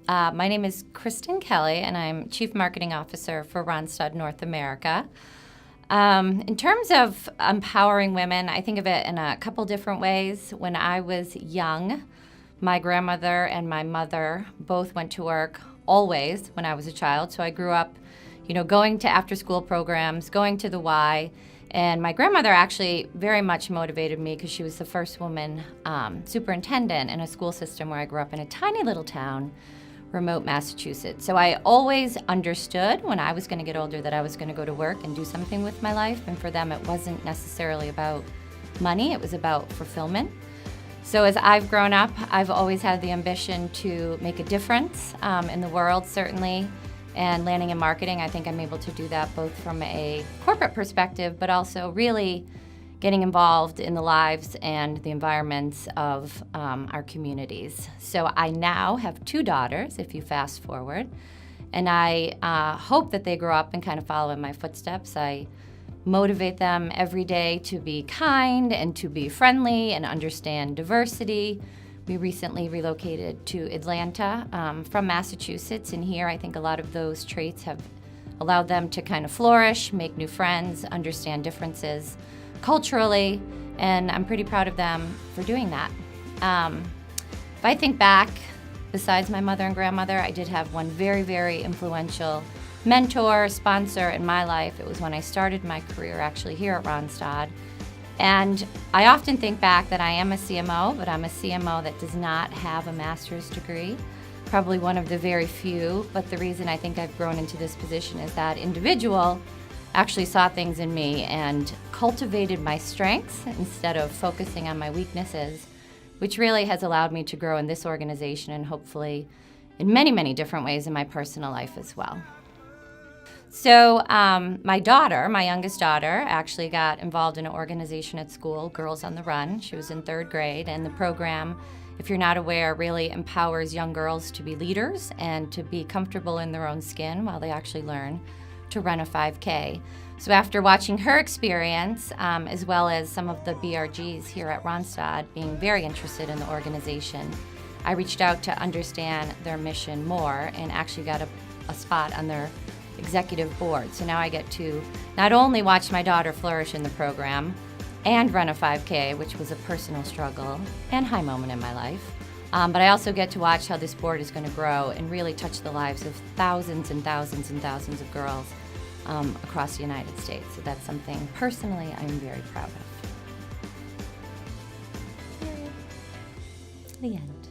My name is Kristin Kelley, and I'm Chief Marketing Officer for Randstad North America. In terms of empowering women, I think of it in a couple different ways. When I was young, my grandmother and my mother both went to work always when I was a child. So I grew up, going to after-school programs, going to the Y. And my grandmother actually very much motivated me because she was the first woman superintendent in a school system where I grew up in a tiny little town, remote Massachusetts. So I always understood when I was going to get older that I was going to go to work and do something with my life. And for them, it wasn't necessarily about money, it was about fulfillment. So as I've grown up, I've always had the ambition to make a difference in the world, certainly. And landing in marketing, I think I'm able to do that both from a corporate perspective, but also really getting involved in the lives and the environments of our communities. So I now have 2 daughters, if you fast forward, and I hope that they grow up and kind of follow in my footsteps. I motivate them every day to be kind and to be friendly and understand diversity. We recently relocated to Atlanta from Massachusetts, and here I think a lot of those traits have allowed them to kind of flourish, make new friends, understand differences culturally, and I'm pretty proud of them for doing that. If I think back, besides my mother and grandmother, I did have one very, very influential mentor, sponsor in my life. It was when I started my career actually here at Randstad. And I often think back that I am a CMO, but I'm a CMO that does not have a master's degree, probably one of the very few. But the reason I think I've grown into this position is that individual actually saw things in me and cultivated my strengths instead of focusing on my weaknesses, which really has allowed me to grow in this organization and hopefully in many, many different ways in my personal life as well. So my daughter, my youngest daughter, actually got involved in an organization at school, Girls on the Run. She was in 3rd grade, and the program, if you're not aware, really empowers young girls to be leaders and to be comfortable in their own skin while they actually learn to run a 5K. So after watching her experience, as well as some of the BRGs here at Randstad being very interested in the organization, I reached out to understand their mission more and actually got a spot on their executive board. So now I get to not only watch my daughter flourish in the program and run a 5K, which was a personal struggle and high moment in my life, but I also get to watch how this board is going to grow and really touch the lives of thousands and thousands and thousands of girls across the United States. So that's something personally I'm very proud of. The end.